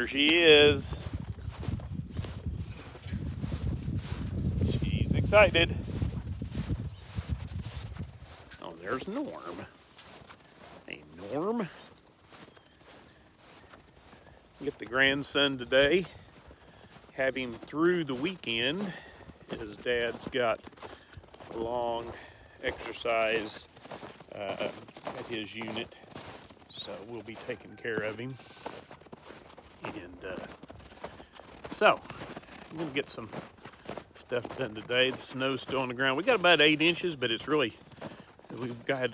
she is. She's excited. Oh, there's Norm. Hey, Norm. Get the grandson today. Have him through the weekend. His dad's got a long exercise at his unit, so we'll be taking care of him. And so I'm gonna get some stuff done today. The snow's still on the ground. We got about 8 inches, but it's really, we've got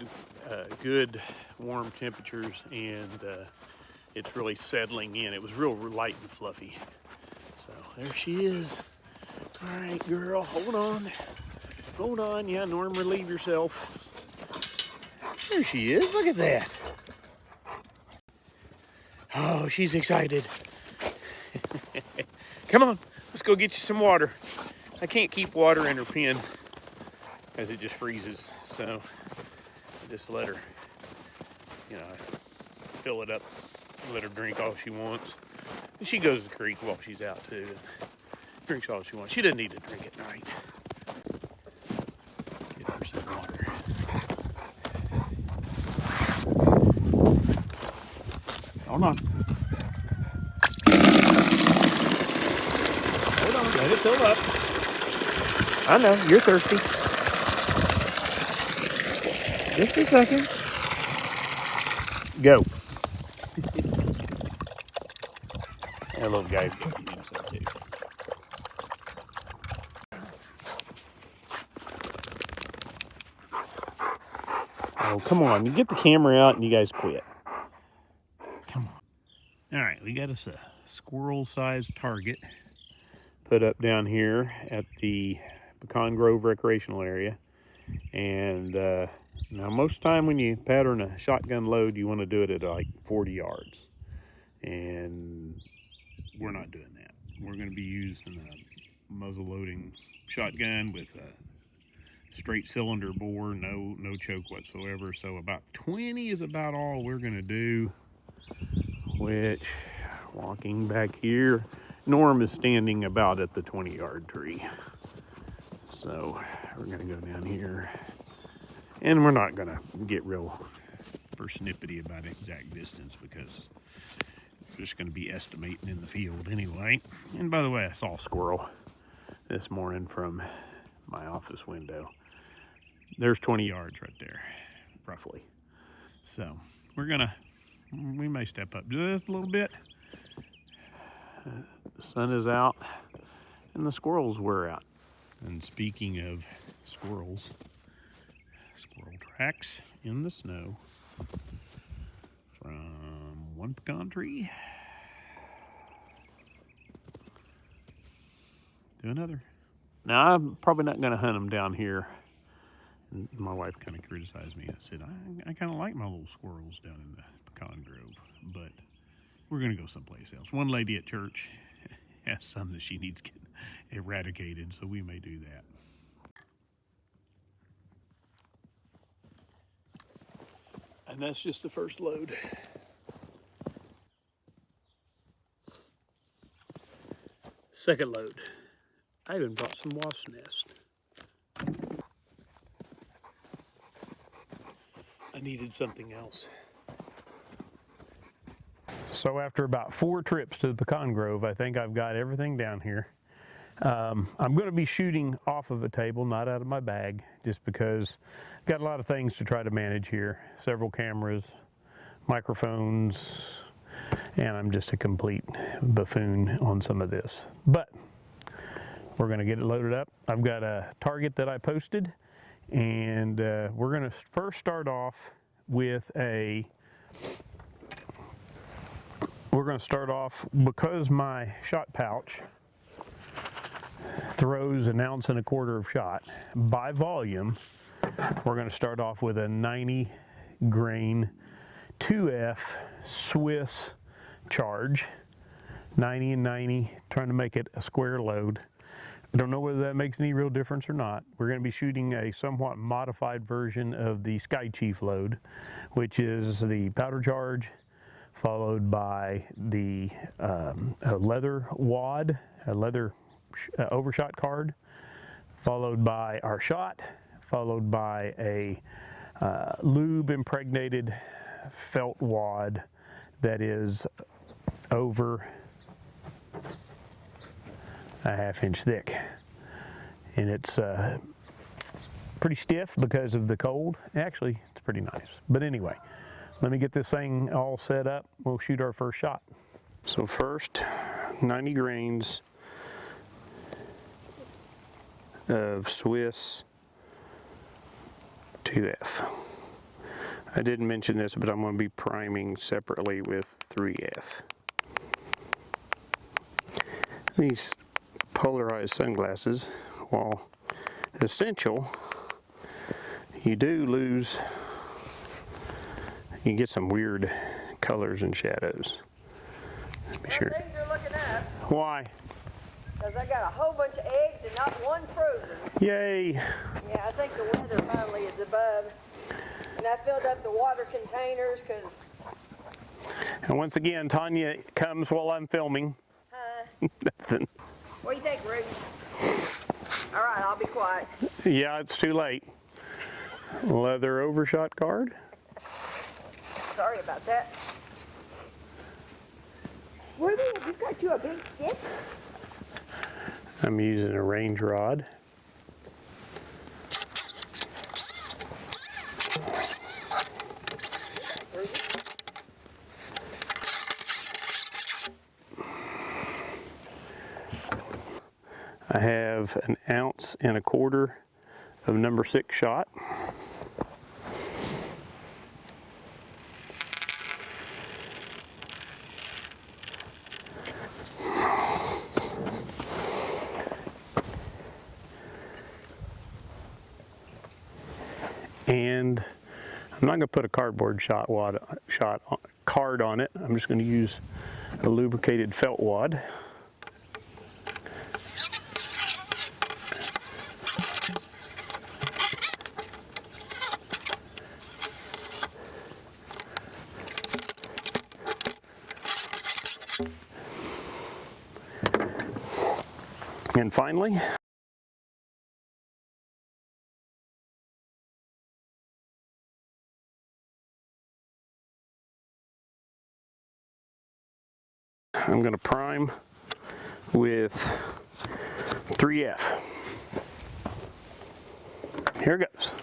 good warm temperatures, and it's really settling in. It was real light and fluffy. So there she is. All right, girl, hold on. Hold on. Yeah, Norm, relieve yourself. There she is. Look at that. Oh, she's excited. Come on, let's go get you some water. I can't keep water in her pen because it just freezes. So I just let her, fill it up, let her drink all she wants. And she goes to the creek while she's out too. Drinks all she wants. She doesn't need to drink at night. Get her some water. Hold on. Hold on, let it fill up. I know, you're thirsty. Just a second. Go. That little guy's got to eat himself too. Oh, come on. You get the camera out and you guys quit. Come on. All right, we got us a squirrel-sized target put up down here at the Pecan Grove recreational area. And now most time when you pattern a shotgun load, you want to do it at like 40 yards. And we're not doing that. We're going to be using a muzzle loading shotgun with a straight cylinder bore, no choke whatsoever. So about 20 is about all we're going to do. Which, walking back here, Norm is standing about at the 20-yard tree. So we're going to go down here, and we're not going to get real persnippety about exact distance because we're just going to be estimating in the field anyway. And by the way, I saw a squirrel this morning from my office window. There's 20 yards right there, roughly. So we may step up just a little bit. The sun is out and the squirrels were out. And speaking of squirrels, squirrel tracks in the snow from one pecan tree to another. Now, I'm probably not going to hunt them down here. And my wife kind of criticized me. I said, I kind of like my little squirrels down in the pecan grove, but we're going to go someplace else. One lady at church has some that she needs getting eradicated, so we may do that. And that's just the first load. Second load. I even brought some wasp nests. I needed something else. So after about 4 trips to the pecan grove, I think I've got everything down here. I'm going to be shooting off of a table, not out of my bag, just because I've got a lot of things to try to manage here. Several cameras, microphones, and I'm just a complete buffoon on some of this. But we're going to get it loaded up. I've got a target that I posted, and we're going to first start off with because my shot pouch throws 1.25 ounces of shot by volume. We're going to start off with a 90 grain 2F Swiss charge, 90 and 90, trying to make it a square load. I don't know whether that makes any real difference or not. We're going to be shooting a somewhat modified version of the Sky Chief load, which is the powder charge, followed by the a leather wad, a leather overshot card, followed by our shot, followed by a lube impregnated felt wad that is over a 1/2 inch thick, and it's pretty stiff because of the cold. Actually, it's pretty nice. But anyway, let me get this thing all set up. We'll shoot our first shot. So first, 90 grains of Swiss 2F. I didn't mention this, but I'm going to be priming separately with 3F. These polarized sunglasses, while essential, you do lose, you get some weird colors and shadows. Be sure. Things you're looking at. Why? Because I got a whole bunch of eggs and not one frozen. Yay! Yeah, I think the weather finally is above. And I filled up the water containers because... And once again, Tanya comes while I'm filming. Nothing. What do you think, Ruth? All right, I'll be quiet. Yeah, it's too late. Leather overshot card. Sorry about that. Ruby, have you got you a big stick? I'm using a range rod. I have 1.25 ounces of number 6 shot. And I'm not going to put a cardboard card on it. I'm just going to use a lubricated felt wad. And finally, I'm going to prime with 3F. Here it goes.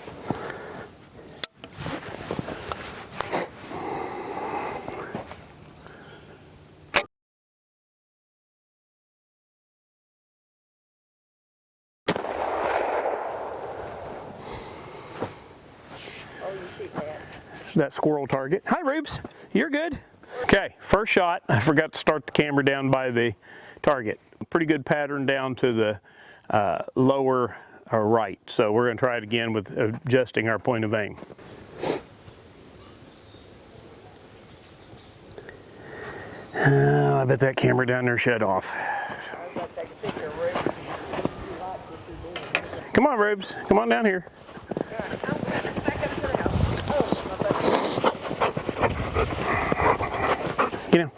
That squirrel target. Hi, Rubes. You're good. Okay, first shot. I forgot to start the camera down by the target. Pretty good pattern down to the lower right. So we're going to try it again with adjusting our point of aim. I bet that camera down there shut off. Come on, Rubes. Come on down here. Get him.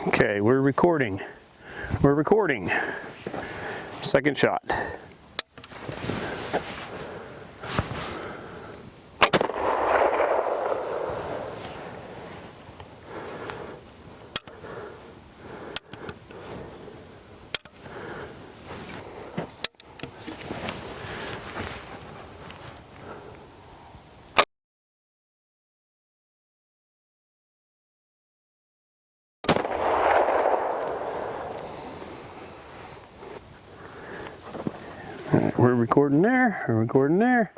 Okay, we're recording. We're recording. Second shot. We're recording there, we're recording there.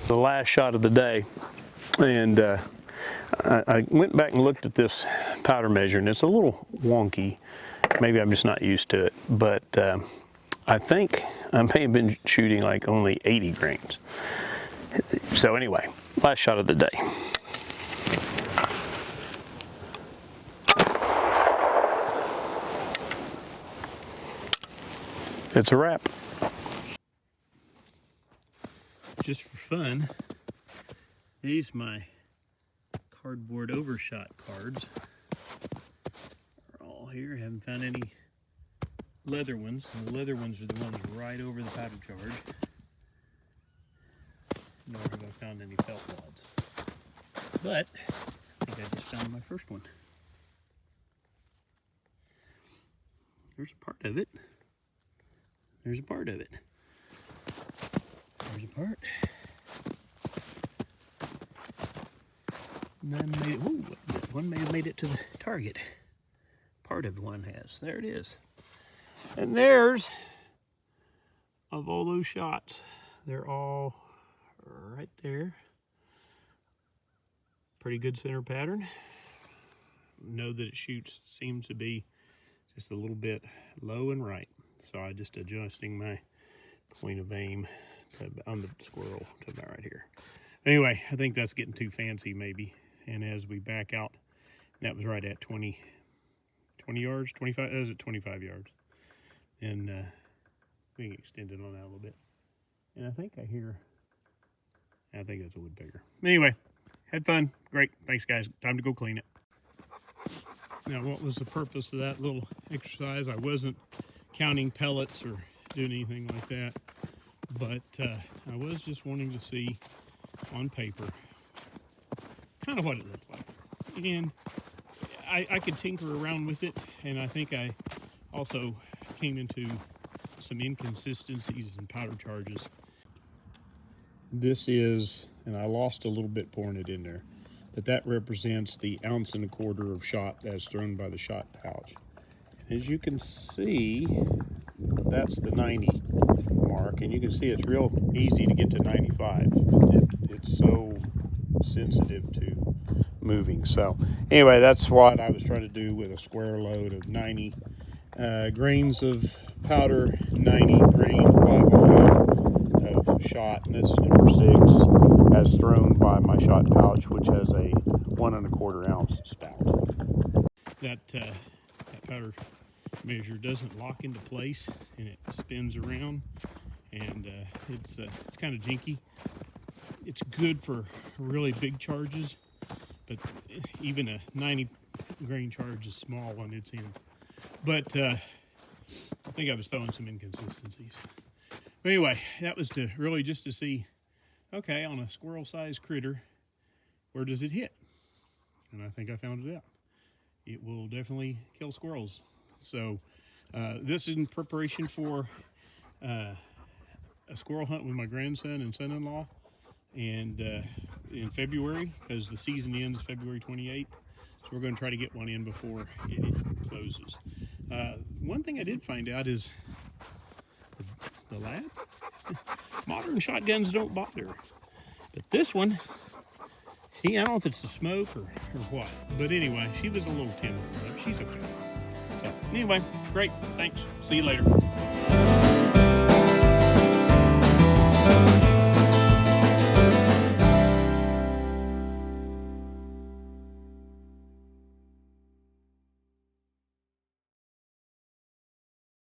The last shot of the day, and I went back and looked at this powder measure, and it's a little wonky. Maybe I'm just not used to it, but I think I may have been shooting like only 80 grains. So anyway, last shot of the day. It's a wrap. Just for fun, these my cardboard overshot cards are all here. Haven't found any leather ones. The leather ones are the ones right over the powder charge. Nor have I found any felt wads. But I think I just found my first one. There's a part of it. There's a part of it. There's a part. None made it. Ooh, one may have made it to the target. Part of one has. There it is. And there's, of all those shots, they're all right there. Pretty good center pattern. Know that it shoots, seems to be just a little bit low and right. So I'm just adjusting my point of aim on the squirrel to about right here. Anyway, I think that's getting too fancy maybe. And as we back out, that was right at 20 yards, 25, that was at 25 yards. And we can extend it on out a little bit. And I think that's a woodpecker. Anyway, had fun, great, thanks guys, time to go clean it. Now what was the purpose of that little exercise? I wasn't counting pellets or doing anything like that, but I was just wanting to see on paper kind of what it looked like. And I could tinker around with it, and I think I also came into some inconsistencies in powder charges. This is, and I lost a little bit pouring it in there, but that represents the 1.25 ounces of shot that's thrown by the shot pouch. As you can see, that's the 90 mark, and you can see it's real easy to get to 95. It's so sensitive to moving. So anyway, that's what I was trying to do with a square load of 90 grains of powder, 90 grain live oil of shot, and this is number 6, as thrown by my shot pouch, which has a 1.25 ounce spout. That powder measure doesn't lock into place, and it spins around, and it's kind of jinky. It's good for really big charges, but even a 90 grain charge is small on its end. But I think I was throwing some inconsistencies. But anyway, that was really just to see, okay, on a squirrel-sized critter, where does it hit? And I think I found it out. It will definitely kill squirrels. So this is in preparation for a squirrel hunt with my grandson and son-in-law, and in February, because the season ends February 28th. So we're going to try to get one in before it closes. One thing I did find out is the lab. Modern shotguns don't bother, but this one, see, I don't know if it's the smoke or what, but anyway, she was a little timid, but she's okay. So anyway, great, thanks, see you later.